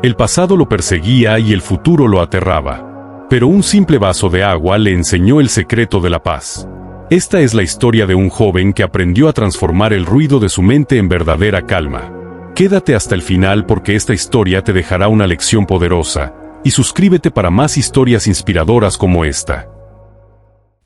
El pasado lo perseguía y el futuro lo aterraba. Pero un simple vaso de agua le enseñó el secreto de la paz. Esta es la historia de un joven que aprendió a transformar el ruido de su mente en verdadera calma. Quédate hasta el final porque esta historia te dejará una lección poderosa, y suscríbete para más historias inspiradoras como esta.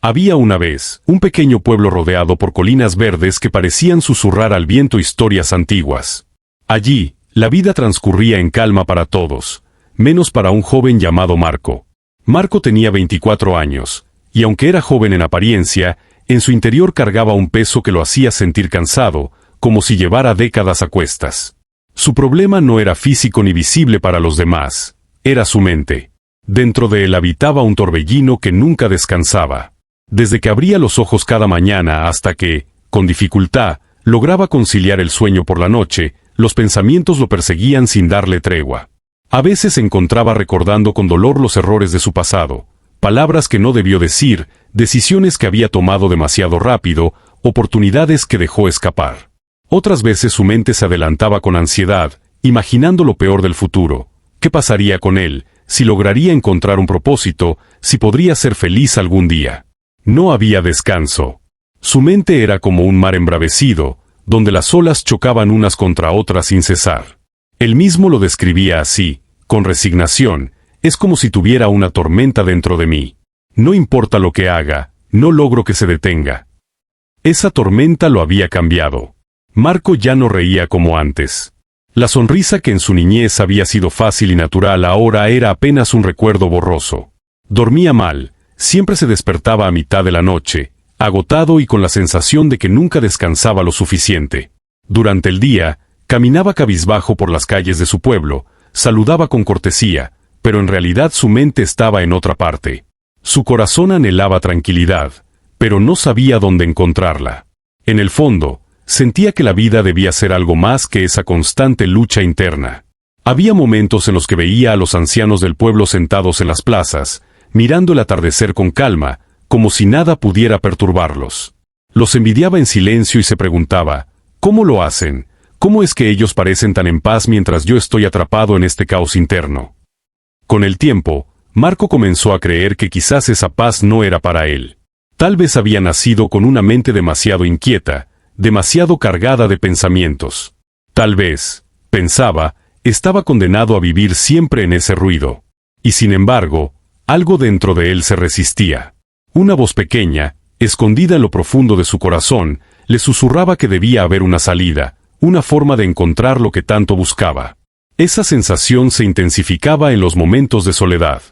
Había una vez un pequeño pueblo rodeado por colinas verdes que parecían susurrar al viento historias antiguas. Allí, la vida transcurría en calma para todos, menos para un joven llamado Marco. Marco tenía 24 años, y aunque era joven en apariencia, en su interior cargaba un peso que lo hacía sentir cansado, como si llevara décadas a cuestas. Su problema no era físico ni visible para los demás, era su mente. Dentro de él habitaba un torbellino que nunca descansaba. Desde que abría los ojos cada mañana hasta que, con dificultad, lograba conciliar el sueño por la noche, los pensamientos lo perseguían sin darle tregua. A veces se encontraba recordando con dolor los errores de su pasado, palabras que no debió decir, decisiones que había tomado demasiado rápido, oportunidades que dejó escapar. Otras veces su mente se adelantaba con ansiedad, imaginando lo peor del futuro. ¿Qué pasaría con él? Si lograría encontrar un propósito, si podría ser feliz algún día. No había descanso. Su mente era como un mar embravecido, donde las olas chocaban unas contra otras sin cesar. Él mismo lo describía así, con resignación: es como si tuviera una tormenta dentro de mí. No importa lo que haga, no logro que se detenga. Esa tormenta lo había cambiado. Marco ya no reía como antes. La sonrisa que en su niñez había sido fácil y natural ahora era apenas un recuerdo borroso. Dormía mal, siempre se despertaba a mitad de la noche, agotado y con la sensación de que nunca descansaba lo suficiente. Durante el día, caminaba cabizbajo por las calles de su pueblo, saludaba con cortesía, pero en realidad su mente estaba en otra parte. Su corazón anhelaba tranquilidad, pero no sabía dónde encontrarla. En el fondo, sentía que la vida debía ser algo más que esa constante lucha interna. Había momentos en los que veía a los ancianos del pueblo sentados en las plazas, mirando el atardecer con calma, como si nada pudiera perturbarlos. Los envidiaba en silencio y se preguntaba: ¿cómo lo hacen? ¿Cómo es que ellos parecen tan en paz mientras yo estoy atrapado en este caos interno? Con el tiempo, Marco comenzó a creer que quizás esa paz no era para él. Tal vez había nacido con una mente demasiado inquieta, demasiado cargada de pensamientos. Tal vez, pensaba, estaba condenado a vivir siempre en ese ruido. Y sin embargo, algo dentro de él se resistía. Una voz pequeña, escondida en lo profundo de su corazón, le susurraba que debía haber una salida, una forma de encontrar lo que tanto buscaba. Esa sensación se intensificaba en los momentos de soledad.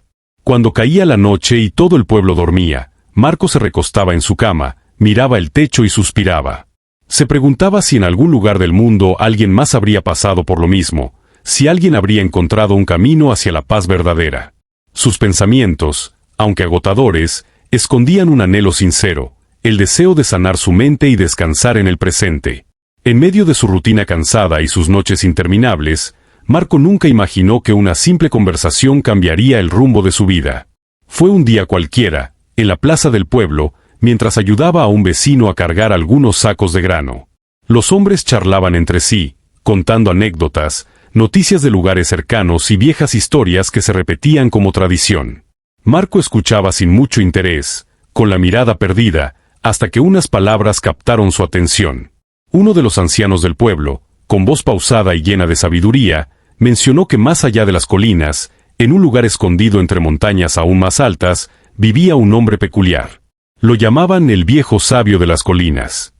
Cuando caía la noche y todo el pueblo dormía, Marco se recostaba en su cama, miraba el techo y suspiraba. Se preguntaba si en algún lugar del mundo alguien más habría pasado por lo mismo, si alguien habría encontrado un camino hacia la paz verdadera. Sus pensamientos, aunque agotadores, escondían un anhelo sincero, el deseo de sanar su mente y descansar en el presente. En medio de su rutina cansada y sus noches interminables, Marco nunca imaginó que una simple conversación cambiaría el rumbo de su vida. Fue un día cualquiera, en la plaza del pueblo, mientras ayudaba a un vecino a cargar algunos sacos de grano. Los hombres charlaban entre sí, contando anécdotas, noticias de lugares cercanos y viejas historias que se repetían como tradición. Marco escuchaba sin mucho interés, con la mirada perdida, hasta que unas palabras captaron su atención. Uno de los ancianos del pueblo, con voz pausada y llena de sabiduría, mencionó que más allá de las colinas, en un lugar escondido entre montañas aún más altas, vivía un hombre peculiar. Lo llamaban el viejo sabio de las colinas.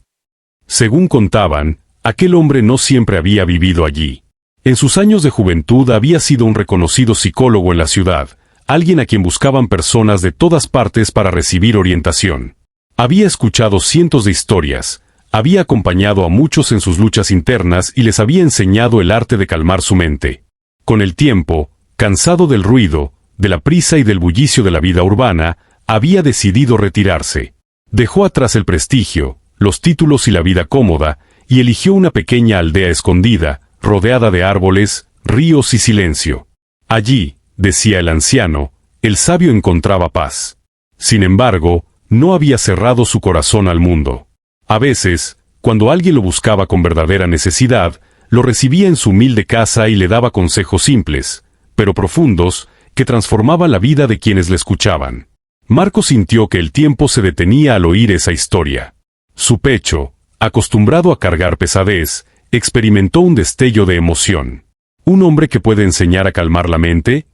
Según contaban, aquel hombre no siempre había vivido allí. En sus años de juventud había sido un reconocido psicólogo en la ciudad, alguien a quien buscaban personas de todas partes para recibir orientación. Había escuchado cientos de historias, había acompañado a muchos en sus luchas internas y les había enseñado el arte de calmar su mente. Con el tiempo, cansado del ruido, de la prisa y del bullicio de la vida urbana, había decidido retirarse. Dejó atrás el prestigio, los títulos y la vida cómoda, y eligió una pequeña aldea escondida, rodeada de árboles, ríos y silencio. Allí, decía el anciano, el sabio encontraba paz. Sin embargo, no había cerrado su corazón al mundo. A veces, cuando alguien lo buscaba con verdadera necesidad, lo recibía en su humilde casa y le daba consejos simples, pero profundos, que transformaban la vida de quienes le escuchaban. Marco sintió que el tiempo se detenía al oír esa historia. Su pecho, acostumbrado a cargar pesadez, experimentó un destello de emoción. ¿Un hombre que puede enseñar a calmar la mente?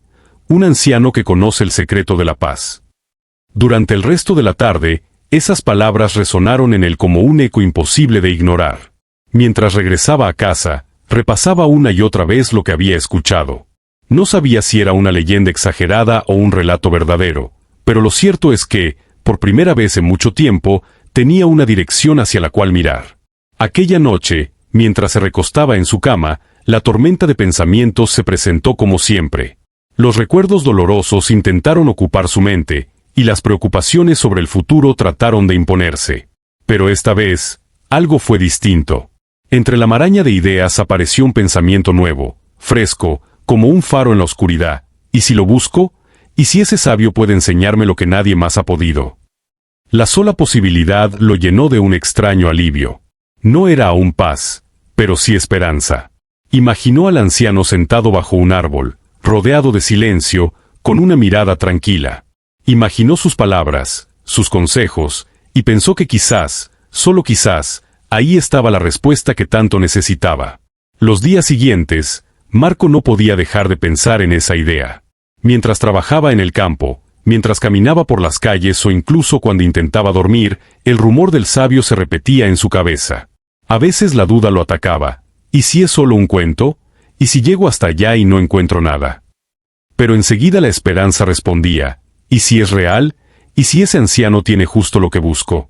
Un anciano que conoce el secreto de la paz. Durante el resto de la tarde, esas palabras resonaron en él como un eco imposible de ignorar. Mientras regresaba a casa, repasaba una y otra vez lo que había escuchado. No sabía si era una leyenda exagerada o un relato verdadero, pero lo cierto es que, por primera vez en mucho tiempo, tenía una dirección hacia la cual mirar. Aquella noche, mientras se recostaba en su cama, la tormenta de pensamientos se presentó como siempre. Los recuerdos dolorosos intentaron ocupar su mente, y las preocupaciones sobre el futuro trataron de imponerse. Pero esta vez, algo fue distinto. Entre la maraña de ideas apareció un pensamiento nuevo, fresco, como un faro en la oscuridad. ¿Y si lo busco? ¿Y si ese sabio puede enseñarme lo que nadie más ha podido? La sola posibilidad lo llenó de un extraño alivio. No era aún paz, pero sí esperanza. Imaginó al anciano sentado bajo un árbol, rodeado de silencio, con una mirada tranquila. Imaginó sus palabras, sus consejos, y pensó que quizás, solo quizás, ahí estaba la respuesta que tanto necesitaba. Los días siguientes, Marco no podía dejar de pensar en esa idea. Mientras trabajaba en el campo, mientras caminaba por las calles o incluso cuando intentaba dormir, el rumor del sabio se repetía en su cabeza. A veces la duda lo atacaba. ¿Y si es solo un cuento? ¿Y si llego hasta allá y no encuentro nada? Pero enseguida la esperanza respondía. ¿Y si es real? ¿Y si ese anciano tiene justo lo que busco?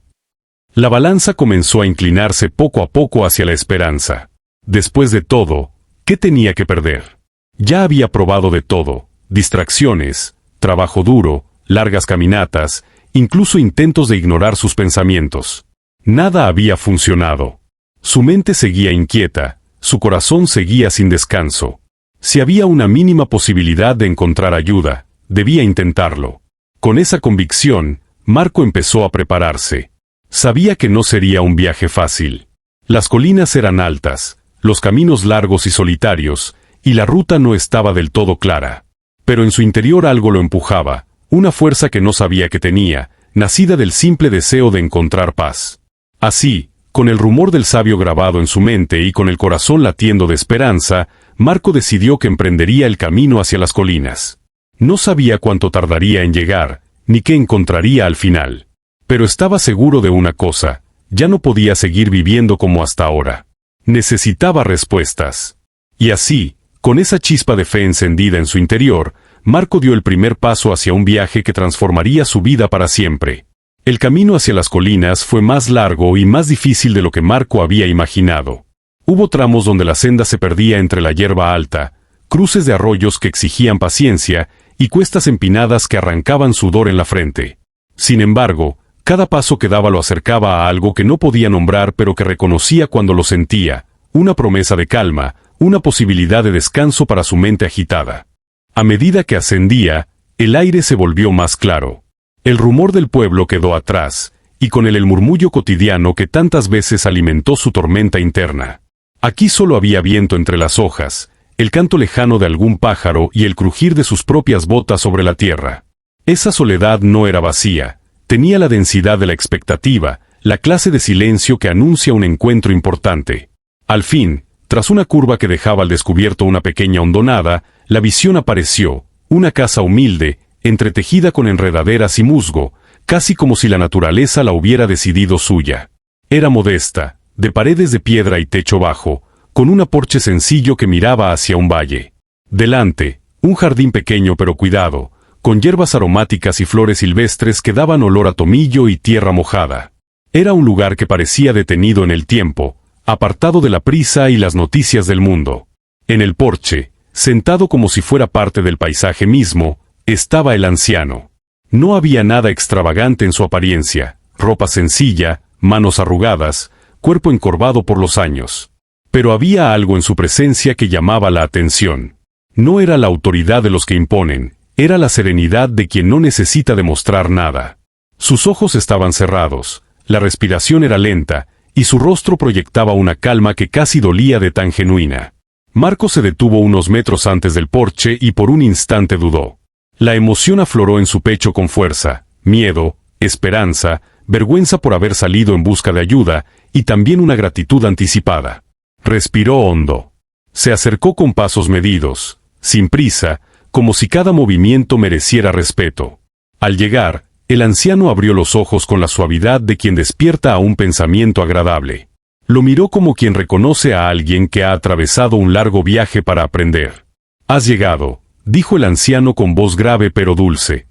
La balanza comenzó a inclinarse poco a poco hacia la esperanza. Después de todo, ¿qué tenía que perder? Ya había probado de todo: distracciones, trabajo duro, largas caminatas, incluso intentos de ignorar sus pensamientos. Nada había funcionado. Su mente seguía inquieta, su corazón seguía sin descanso. Si había una mínima posibilidad de encontrar ayuda, debía intentarlo. Con esa convicción, Marco empezó a prepararse. Sabía que no sería un viaje fácil. Las colinas eran altas, los caminos largos y solitarios, y la ruta no estaba del todo clara. Pero en su interior algo lo empujaba, una fuerza que no sabía que tenía, nacida del simple deseo de encontrar paz. Así, con el rumor del sabio grabado en su mente y con el corazón latiendo de esperanza, Marco decidió que emprendería el camino hacia las colinas. No sabía cuánto tardaría en llegar, ni qué encontraría al final. Pero estaba seguro de una cosa: ya no podía seguir viviendo como hasta ahora. Necesitaba respuestas. Y así, con esa chispa de fe encendida en su interior, Marco dio el primer paso hacia un viaje que transformaría su vida para siempre. El camino hacia las colinas fue más largo y más difícil de lo que Marco había imaginado. Hubo tramos donde la senda se perdía entre la hierba alta, cruces de arroyos que exigían paciencia y cuestas empinadas que arrancaban sudor en la frente. Sin embargo, cada paso que daba lo acercaba a algo que no podía nombrar pero que reconocía cuando lo sentía: una promesa de calma, una posibilidad de descanso para su mente agitada. A medida que ascendía, el aire se volvió más claro. El rumor del pueblo quedó atrás, y con él el murmullo cotidiano que tantas veces alimentó su tormenta interna. Aquí solo había viento entre las hojas, el canto lejano de algún pájaro y el crujir de sus propias botas sobre la tierra. Esa soledad no era vacía, tenía la densidad de la expectativa, la clase de silencio que anuncia un encuentro importante. Al fin, tras una curva que dejaba al descubierto una pequeña hondonada, la visión apareció: una casa humilde, entretejida con enredaderas y musgo, casi como si la naturaleza la hubiera decidido suya. Era modesta, de paredes de piedra y techo bajo, con un porche sencillo que miraba hacia un valle. Delante, un jardín pequeño pero cuidado, con hierbas aromáticas y flores silvestres que daban olor a tomillo y tierra mojada. Era un lugar que parecía detenido en el tiempo, apartado de la prisa y las noticias del mundo. En el porche, sentado como si fuera parte del paisaje mismo, estaba el anciano. No había nada extravagante en su apariencia: ropa sencilla, manos arrugadas, cuerpo encorvado por los años. Pero había algo en su presencia que llamaba la atención. No era la autoridad de los que imponen, era la serenidad de quien no necesita demostrar nada. Sus ojos estaban cerrados, la respiración era lenta, y su rostro proyectaba una calma que casi dolía de tan genuina. Marco se detuvo unos metros antes del porche y por un instante dudó. La emoción afloró en su pecho con fuerza, miedo, esperanza, vergüenza por haber salido en busca de ayuda y también una gratitud anticipada. Respiró hondo. Se acercó con pasos medidos, sin prisa, como si cada movimiento mereciera respeto. Al llegar, el anciano abrió los ojos con la suavidad de quien despierta a un pensamiento agradable. Lo miró como quien reconoce a alguien que ha atravesado un largo viaje para aprender. «Has llegado», dijo el anciano con voz grave pero dulce.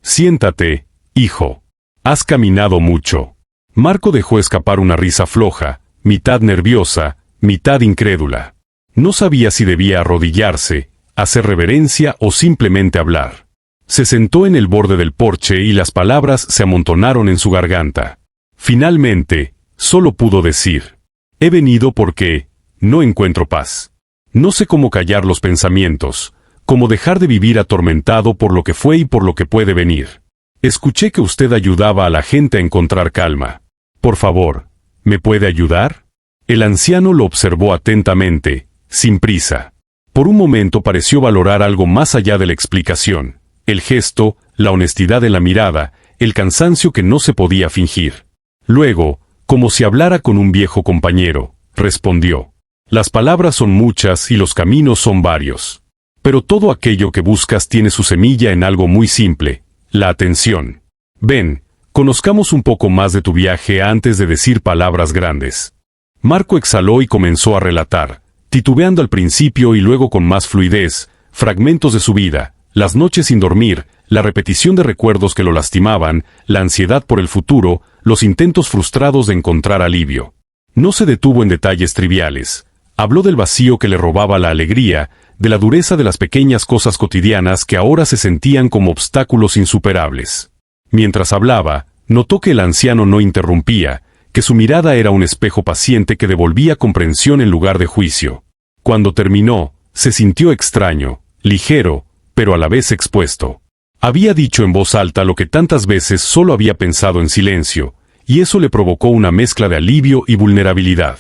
«Siéntate, hijo. Has caminado mucho». Marco dejó escapar una risa floja, mitad nerviosa, mitad incrédula. No sabía si debía arrodillarse, hacer reverencia o simplemente hablar. Se sentó en el borde del porche y las palabras se amontonaron en su garganta. Finalmente, solo pudo decir: «He venido porque no encuentro paz. No sé cómo callar los pensamientos, cómo dejar de vivir atormentado por lo que fue y por lo que puede venir. Escuché que usted ayudaba a la gente a encontrar calma. Por favor, ¿me puede ayudar?». El anciano lo observó atentamente, sin prisa. Por un momento pareció valorar algo más allá de la explicación: el gesto, la honestidad en la mirada, el cansancio que no se podía fingir. Luego, como si hablara con un viejo compañero, respondió: «Las palabras son muchas y los caminos son varios. Pero todo aquello que buscas tiene su semilla en algo muy simple: la atención. Ven, conozcamos un poco más de tu viaje antes de decir palabras grandes». Marco exhaló y comenzó a relatar, titubeando al principio y luego con más fluidez, fragmentos de su vida, las noches sin dormir, la repetición de recuerdos que lo lastimaban, la ansiedad por el futuro, los intentos frustrados de encontrar alivio. No se detuvo en detalles triviales. Habló del vacío que le robaba la alegría, de la dureza de las pequeñas cosas cotidianas que ahora se sentían como obstáculos insuperables. Mientras hablaba, notó que el anciano no interrumpía, que su mirada era un espejo paciente que devolvía comprensión en lugar de juicio. Cuando terminó, se sintió extraño, ligero, pero a la vez expuesto. Había dicho en voz alta lo que tantas veces solo había pensado en silencio, y eso le provocó una mezcla de alivio y vulnerabilidad.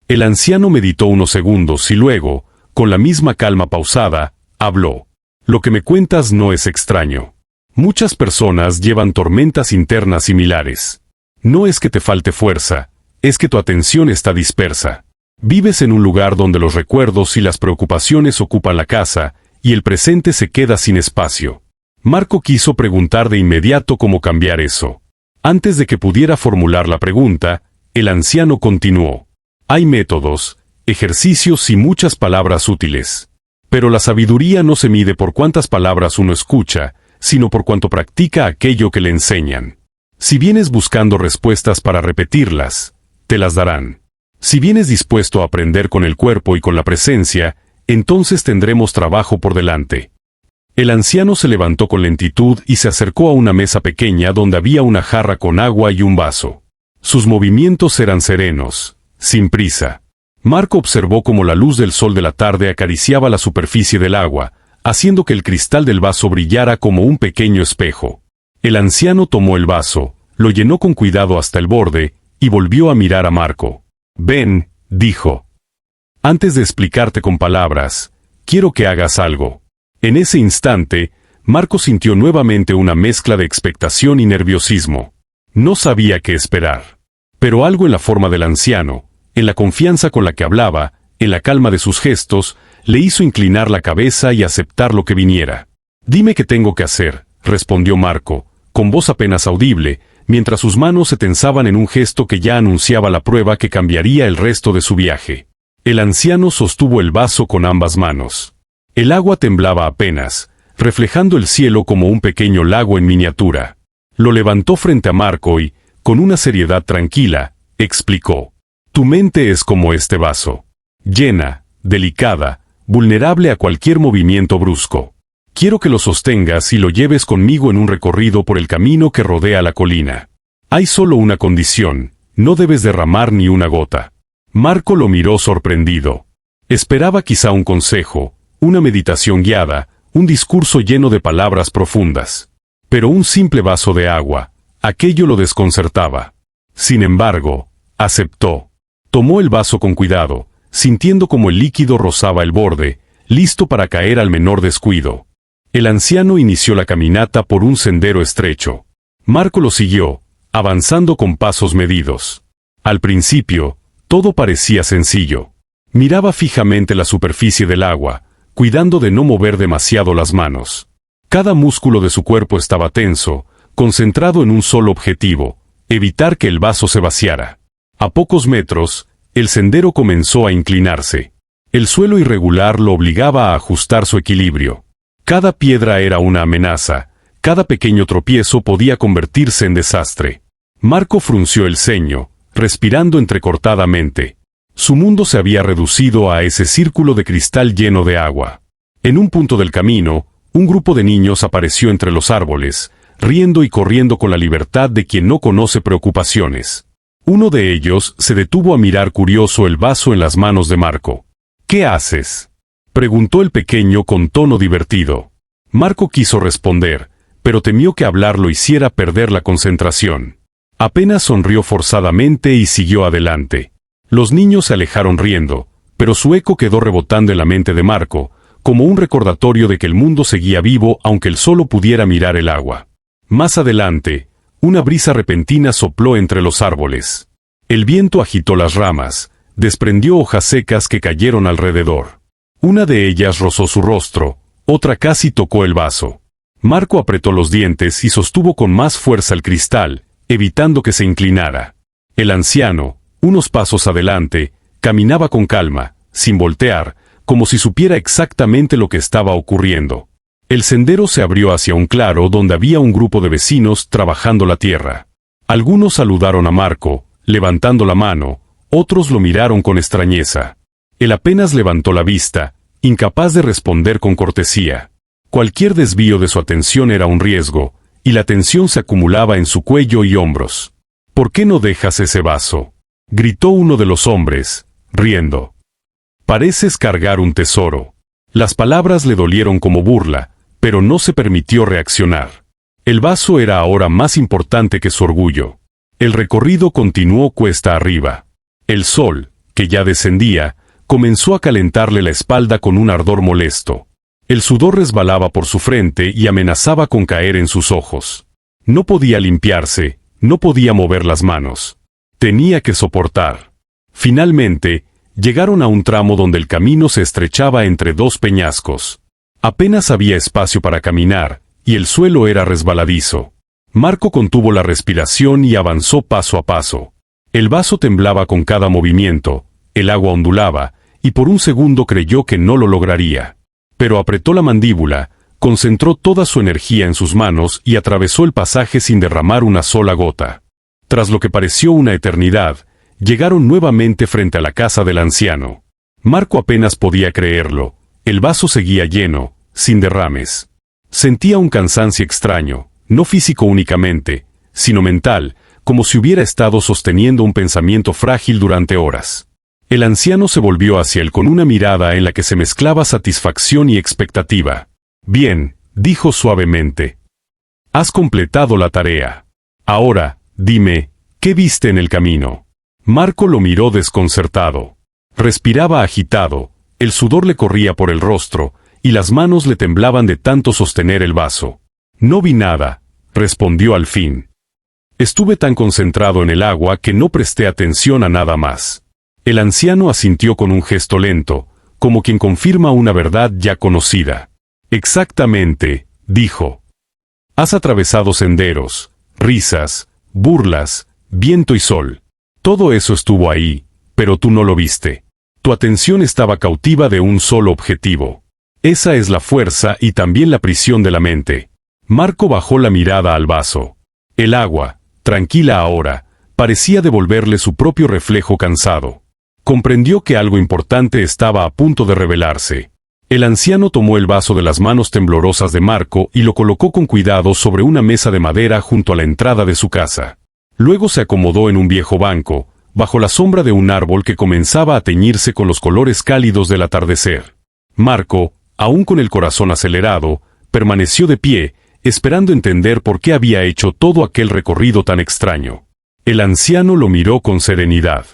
El anciano meditó unos segundos y luego, con la misma calma pausada, habló: «Lo que me cuentas no es extraño. Muchas personas llevan tormentas internas similares. No es que te falte fuerza, es que tu atención está dispersa. Vives en un lugar donde los recuerdos y las preocupaciones ocupan la casa, y el presente se queda sin espacio». Marco quiso preguntar de inmediato cómo cambiar eso. Antes de que pudiera formular la pregunta, el anciano continuó: «Hay métodos, ejercicios y muchas palabras útiles. Pero la sabiduría no se mide por cuántas palabras uno escucha, sino por cuánto practica aquello que le enseñan. Si vienes buscando respuestas para repetirlas, te las darán. Si vienes dispuesto a aprender con el cuerpo y con la presencia, entonces tendremos trabajo por delante». El anciano se levantó con lentitud y se acercó a una mesa pequeña donde había una jarra con agua y un vaso. Sus movimientos eran serenos, sin prisa. Marco observó cómo la luz del sol de la tarde acariciaba la superficie del agua, haciendo que el cristal del vaso brillara como un pequeño espejo. El anciano tomó el vaso, lo llenó con cuidado hasta el borde, y volvió a mirar a Marco. «Ven», dijo. «Antes de explicarte con palabras, quiero que hagas algo». En ese instante, Marco sintió nuevamente una mezcla de expectación y nerviosismo. No sabía qué esperar. Pero algo en la forma del anciano, en la confianza con la que hablaba, en la calma de sus gestos, le hizo inclinar la cabeza y aceptar lo que viniera. «Dime qué tengo que hacer», respondió Marco, con voz apenas audible, mientras sus manos se tensaban en un gesto que ya anunciaba la prueba que cambiaría el resto de su viaje. El anciano sostuvo el vaso con ambas manos. El agua temblaba apenas, reflejando el cielo como un pequeño lago en miniatura. Lo levantó frente a Marco y, con una seriedad tranquila, explicó: «Tu mente es como este vaso. Llena, delicada, vulnerable a cualquier movimiento brusco. Quiero que lo sostengas y lo lleves conmigo en un recorrido por el camino que rodea la colina. Hay solo una condición: no debes derramar ni una gota». Marco lo miró sorprendido. Esperaba quizá un consejo, una meditación guiada, un discurso lleno de palabras profundas. Pero un simple vaso de agua, aquello lo desconcertaba. Sin embargo, aceptó. Tomó el vaso con cuidado, sintiendo como el líquido rozaba el borde, listo para caer al menor descuido. El anciano inició la caminata por un sendero estrecho. Marco lo siguió, avanzando con pasos medidos. Al principio, todo parecía sencillo. Miraba fijamente la superficie del agua, cuidando de no mover demasiado las manos. Cada músculo de su cuerpo estaba tenso, concentrado en un solo objetivo: evitar que el vaso se vaciara. A pocos metros, el sendero comenzó a inclinarse. El suelo irregular lo obligaba a ajustar su equilibrio. Cada piedra era una amenaza, cada pequeño tropiezo podía convertirse en desastre. Marco frunció el ceño, respirando entrecortadamente. Su mundo se había reducido a ese círculo de cristal lleno de agua. En un punto del camino, un grupo de niños apareció entre los árboles, riendo y corriendo con la libertad de quien no conoce preocupaciones. Uno de ellos se detuvo a mirar curioso el vaso en las manos de Marco. «¿Qué haces?», preguntó el pequeño con tono divertido. Marco quiso responder, pero temió que hablar lo hiciera perder la concentración. Apenas sonrió forzadamente y siguió adelante. Los niños se alejaron riendo, pero su eco quedó rebotando en la mente de Marco, como un recordatorio de que el mundo seguía vivo aunque él solo pudiera mirar el agua. Más adelante, una brisa repentina sopló entre los árboles. El viento agitó las ramas, desprendió hojas secas que cayeron alrededor. Una de ellas rozó su rostro, otra casi tocó el vaso. Marco apretó los dientes y sostuvo con más fuerza el cristal, evitando que se inclinara. El anciano, unos pasos adelante, caminaba con calma, sin voltear, como si supiera exactamente lo que estaba ocurriendo. El sendero se abrió hacia un claro donde había un grupo de vecinos trabajando la tierra. Algunos saludaron a Marco, levantando la mano, otros lo miraron con extrañeza. Él apenas levantó la vista, incapaz de responder con cortesía. Cualquier desvío de su atención era un riesgo, y la tensión se acumulaba en su cuello y hombros. «¿Por qué no dejas ese vaso?», gritó uno de los hombres, riendo. «Pareces cargar un tesoro». Las palabras le dolieron como burla, pero no se permitió reaccionar. El vaso era ahora más importante que su orgullo. El recorrido continuó cuesta arriba. El sol, que ya descendía, comenzó a calentarle la espalda con un ardor molesto. El sudor resbalaba por su frente y amenazaba con caer en sus ojos. No podía limpiarse, no podía mover las manos. Tenía que soportar. Finalmente, llegaron a un tramo donde el camino se estrechaba entre dos peñascos. Apenas había espacio para caminar, y el suelo era resbaladizo. Marco contuvo la respiración y avanzó paso a paso. El vaso temblaba con cada movimiento, el agua ondulaba, y por un segundo creyó que no lo lograría. Pero apretó la mandíbula, concentró toda su energía en sus manos y atravesó el pasaje sin derramar una sola gota. Tras lo que pareció una eternidad, llegaron nuevamente frente a la casa del anciano. Marco apenas podía creerlo. El vaso seguía lleno, sin derrames. Sentía un cansancio extraño, no físico únicamente, sino mental, como si hubiera estado sosteniendo un pensamiento frágil durante horas. El anciano se volvió hacia él con una mirada en la que se mezclaba satisfacción y expectativa. «Bien», dijo suavemente. «Has completado la tarea. Ahora, dime, ¿qué viste en el camino?». Marco lo miró desconcertado. Respiraba agitado, el sudor le corría por el rostro, y las manos le temblaban de tanto sostener el vaso. «No vi nada», respondió al fin. «Estuve tan concentrado en el agua que no presté atención a nada más». El anciano asintió con un gesto lento, como quien confirma una verdad ya conocida. «Exactamente», dijo. «Has atravesado senderos, risas, burlas, viento y sol. Todo eso estuvo ahí, pero tú no lo viste. Tu atención estaba cautiva de un solo objetivo. Esa es la fuerza y también la prisión de la mente». Marco bajó la mirada al vaso. El agua, tranquila ahora, parecía devolverle su propio reflejo cansado. Comprendió que algo importante estaba a punto de revelarse. El anciano tomó el vaso de las manos temblorosas de Marco y lo colocó con cuidado sobre una mesa de madera junto a la entrada de su casa. Luego se acomodó en un viejo banco, bajo la sombra de un árbol que comenzaba a teñirse con los colores cálidos del atardecer. Marco, aún con el corazón acelerado, permaneció de pie, esperando entender por qué había hecho todo aquel recorrido tan extraño. El anciano lo miró con serenidad.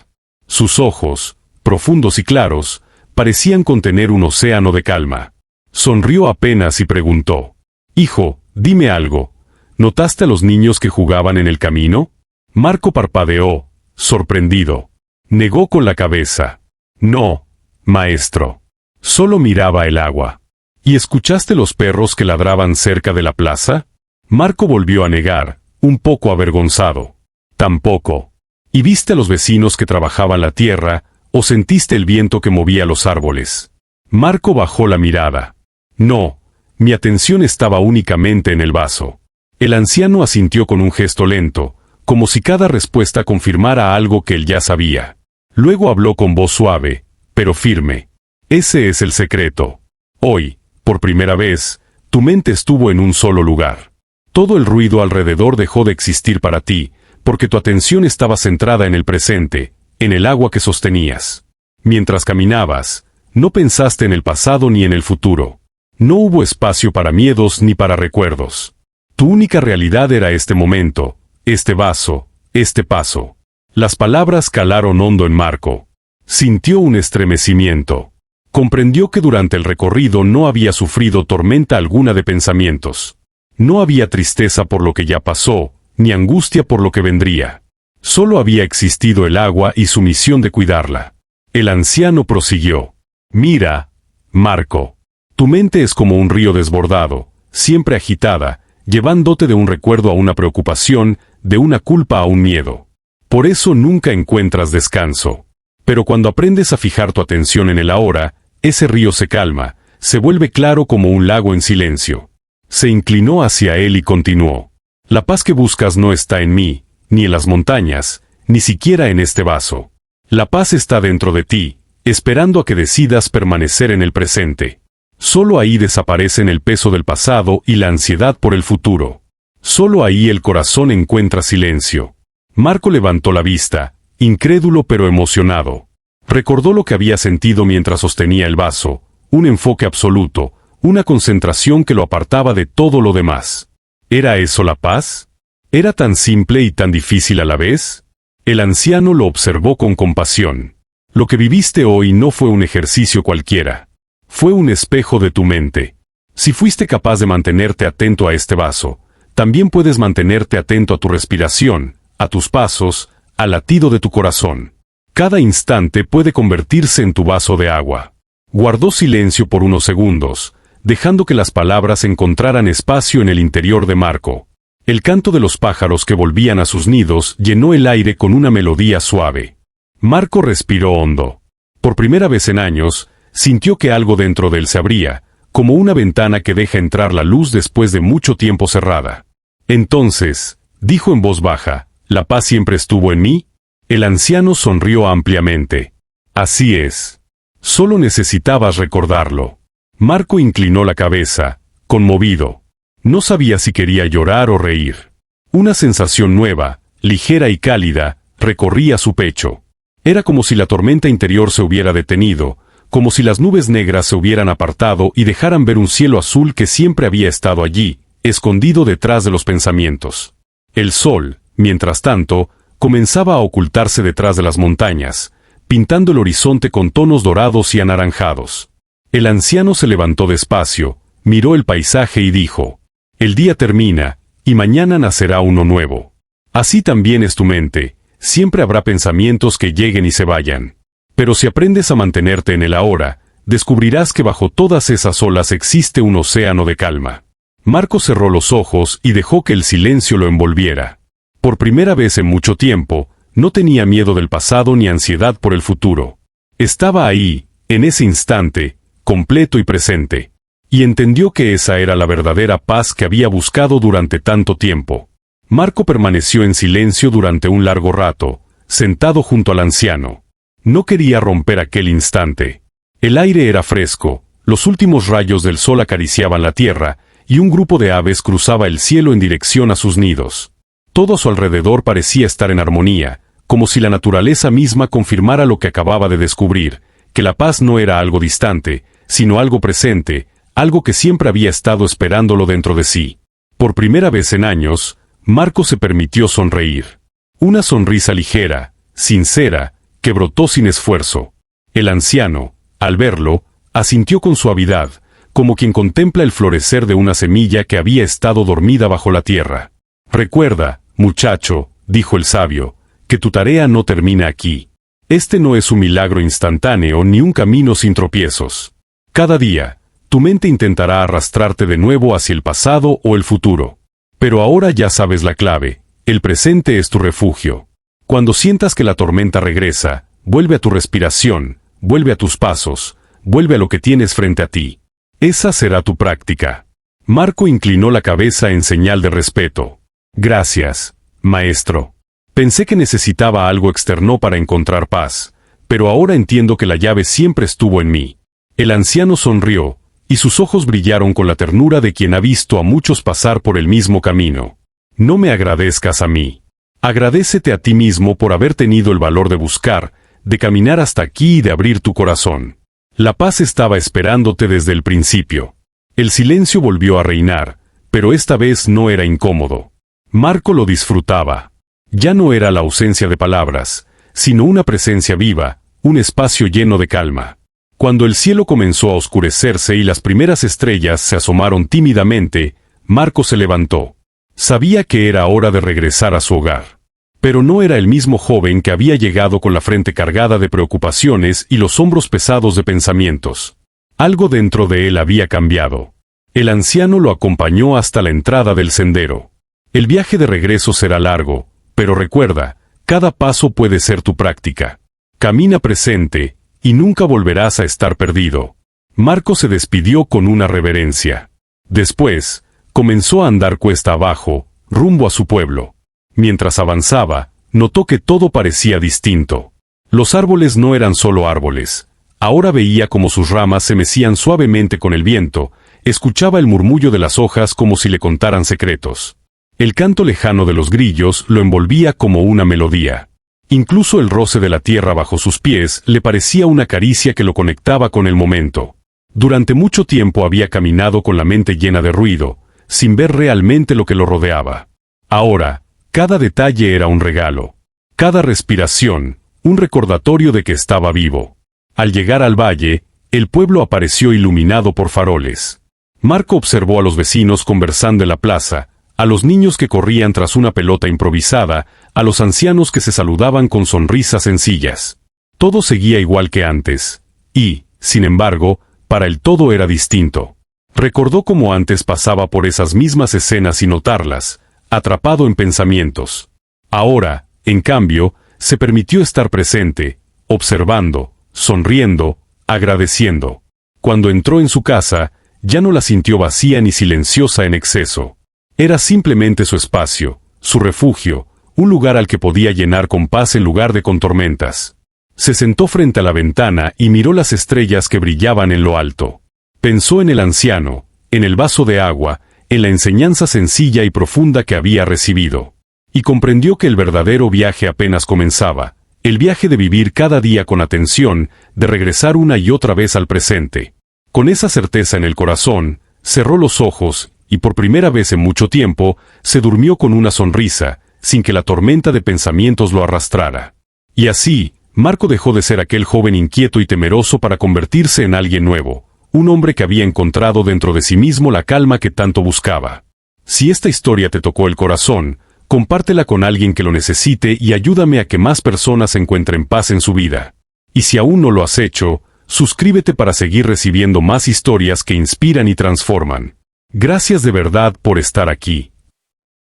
Sus ojos, profundos y claros, parecían contener un océano de calma. Sonrió apenas y preguntó: «Hijo, dime algo. ¿Notaste a los niños que jugaban en el camino?» Marco parpadeó, sorprendido. Negó con la cabeza. «No, maestro. Solo miraba el agua». «¿Y escuchaste los perros que ladraban cerca de la plaza?» Marco volvió a negar, un poco avergonzado. «Tampoco». «¿Y viste a los vecinos que trabajaban la tierra, o sentiste el viento que movía los árboles?» Marco bajó la mirada. «No, mi atención estaba únicamente en el vaso». El anciano asintió con un gesto lento, como si cada respuesta confirmara algo que él ya sabía. Luego habló con voz suave, pero firme. «Ese es el secreto. Hoy, por primera vez, tu mente estuvo en un solo lugar. Todo el ruido alrededor dejó de existir para ti, porque tu atención estaba centrada en el presente, en el agua que sostenías. Mientras caminabas, no pensaste en el pasado ni en el futuro. No hubo espacio para miedos ni para recuerdos. Tu única realidad era este momento, este vaso, este paso». Las palabras calaron hondo en Marco. Sintió un estremecimiento. Comprendió que durante el recorrido no había sufrido tormenta alguna de pensamientos. No había tristeza por lo que ya pasó, ni angustia por lo que vendría. Solo había existido el agua y su misión de cuidarla. El anciano prosiguió: «Mira, Marco, tu mente es como un río desbordado, siempre agitada, llevándote de un recuerdo a una preocupación, de una culpa a un miedo. Por eso nunca encuentras descanso. Pero cuando aprendes a fijar tu atención en el ahora, ese río se calma, se vuelve claro como un lago en silencio». Se inclinó hacia él y continuó: «La paz que buscas no está en mí, ni en las montañas, ni siquiera en este vaso. La paz está dentro de ti, esperando a que decidas permanecer en el presente. Solo ahí desaparecen el peso del pasado y la ansiedad por el futuro. Solo ahí el corazón encuentra silencio». Marco levantó la vista, incrédulo pero emocionado. Recordó lo que había sentido mientras sostenía el vaso, un enfoque absoluto, una concentración que lo apartaba de todo lo demás. ¿Era eso la paz? ¿Era tan simple y tan difícil a la vez? El anciano lo observó con compasión. «Lo que viviste hoy no fue un ejercicio cualquiera. Fue un espejo de tu mente. Si fuiste capaz de mantenerte atento a este vaso, también puedes mantenerte atento a tu respiración, a tus pasos, al latido de tu corazón. Cada instante puede convertirse en tu vaso de agua». Guardó silencio por unos segundos, dejando que las palabras encontraran espacio en el interior de Marco. El canto de los pájaros que volvían a sus nidos llenó el aire con una melodía suave. Marco respiró hondo. Por primera vez en años, sintió que algo dentro de él se abría, como una ventana que deja entrar la luz después de mucho tiempo cerrada. «Entonces», dijo en voz baja, «¿la paz siempre estuvo en mí?» El anciano sonrió ampliamente. «Así es. Solo necesitabas recordarlo». Marco inclinó la cabeza, conmovido. No sabía si quería llorar o reír. Una sensación nueva, ligera y cálida, recorría su pecho. Era como si la tormenta interior se hubiera detenido, como si las nubes negras se hubieran apartado y dejaran ver un cielo azul que siempre había estado allí, escondido detrás de los pensamientos. El sol, mientras tanto, comenzaba a ocultarse detrás de las montañas, pintando el horizonte con tonos dorados y anaranjados. El anciano se levantó despacio, miró el paisaje y dijo: «El día termina, y mañana nacerá uno nuevo. Así también es tu mente, siempre habrá pensamientos que lleguen y se vayan. Pero si aprendes a mantenerte en el ahora, descubrirás que bajo todas esas olas existe un océano de calma». Marco cerró los ojos y dejó que el silencio lo envolviera. Por primera vez en mucho tiempo, no tenía miedo del pasado ni ansiedad por el futuro. Estaba ahí, en ese instante, completo y presente. Y entendió que esa era la verdadera paz que había buscado durante tanto tiempo. Marco permaneció en silencio durante un largo rato, sentado junto al anciano. No quería romper aquel instante. El aire era fresco, los últimos rayos del sol acariciaban la tierra, y un grupo de aves cruzaba el cielo en dirección a sus nidos. Todo a su alrededor parecía estar en armonía, como si la naturaleza misma confirmara lo que acababa de descubrir, que la paz no era algo distante, sino algo presente, algo que siempre había estado esperándolo dentro de sí. Por primera vez en años, Marco se permitió sonreír. Una sonrisa ligera, sincera, que brotó sin esfuerzo. El anciano, al verlo, asintió con suavidad, como quien contempla el florecer de una semilla que había estado dormida bajo la tierra. «Recuerda, muchacho», dijo el sabio, «que tu tarea no termina aquí. Este no es un milagro instantáneo ni un camino sin tropiezos. Cada día, tu mente intentará arrastrarte de nuevo hacia el pasado o el futuro. Pero ahora ya sabes la clave, el presente es tu refugio. Cuando sientas que la tormenta regresa, vuelve a tu respiración, vuelve a tus pasos, vuelve a lo que tienes frente a ti. Esa será tu práctica». Marco inclinó la cabeza en señal de respeto. «Gracias, maestro. Pensé que necesitaba algo externo para encontrar paz, pero ahora entiendo que la llave siempre estuvo en mí». El anciano sonrió, y sus ojos brillaron con la ternura de quien ha visto a muchos pasar por el mismo camino. «No me agradezcas a mí. Agradécete a ti mismo por haber tenido el valor de buscar, de caminar hasta aquí y de abrir tu corazón. La paz estaba esperándote desde el principio». El silencio volvió a reinar, pero esta vez no era incómodo. Marco lo disfrutaba. Ya no era la ausencia de palabras, sino una presencia viva, un espacio lleno de calma. Cuando el cielo comenzó a oscurecerse y las primeras estrellas se asomaron tímidamente, Marco se levantó. Sabía que era hora de regresar a su hogar. Pero no era el mismo joven que había llegado con la frente cargada de preocupaciones y los hombros pesados de pensamientos. Algo dentro de él había cambiado. El anciano lo acompañó hasta la entrada del sendero. «El viaje de regreso será largo, pero recuerda, cada paso puede ser tu práctica. Camina presente, y nunca volverás a estar perdido». Marco se despidió con una reverencia. Después, comenzó a andar cuesta abajo, rumbo a su pueblo. Mientras avanzaba, notó que todo parecía distinto. Los árboles no eran solo árboles. Ahora veía cómo sus ramas se mecían suavemente con el viento, escuchaba el murmullo de las hojas como si le contaran secretos. El canto lejano de los grillos lo envolvía como una melodía. Incluso el roce de la tierra bajo sus pies le parecía una caricia que lo conectaba con el momento. Durante mucho tiempo había caminado con la mente llena de ruido, sin ver realmente lo que lo rodeaba. Ahora, cada detalle era un regalo. Cada respiración, un recordatorio de que estaba vivo. Al llegar al valle, el pueblo apareció iluminado por faroles. Marco observó a los vecinos conversando en la plaza, a los niños que corrían tras una pelota improvisada, a los ancianos que se saludaban con sonrisas sencillas. Todo seguía igual que antes. Y, sin embargo, para él todo era distinto. Recordó cómo antes pasaba por esas mismas escenas sin notarlas, atrapado en pensamientos. Ahora, en cambio, se permitió estar presente, observando, sonriendo, agradeciendo. Cuando entró en su casa, ya no la sintió vacía ni silenciosa en exceso. Era simplemente su espacio, su refugio, un lugar al que podía llenar con paz en lugar de con tormentas. Se sentó frente a la ventana y miró las estrellas que brillaban en lo alto. Pensó en el anciano, en el vaso de agua, en la enseñanza sencilla y profunda que había recibido. Y comprendió que el verdadero viaje apenas comenzaba, el viaje de vivir cada día con atención, de regresar una y otra vez al presente. Con esa certeza en el corazón, cerró los ojos, y por primera vez en mucho tiempo, se durmió con una sonrisa, sin que la tormenta de pensamientos lo arrastrara. Y así, Marco dejó de ser aquel joven inquieto y temeroso para convertirse en alguien nuevo, un hombre que había encontrado dentro de sí mismo la calma que tanto buscaba. Si esta historia te tocó el corazón, compártela con alguien que lo necesite y ayúdame a que más personas encuentren paz en su vida. Y si aún no lo has hecho, suscríbete para seguir recibiendo más historias que inspiran y transforman. Gracias de verdad por estar aquí.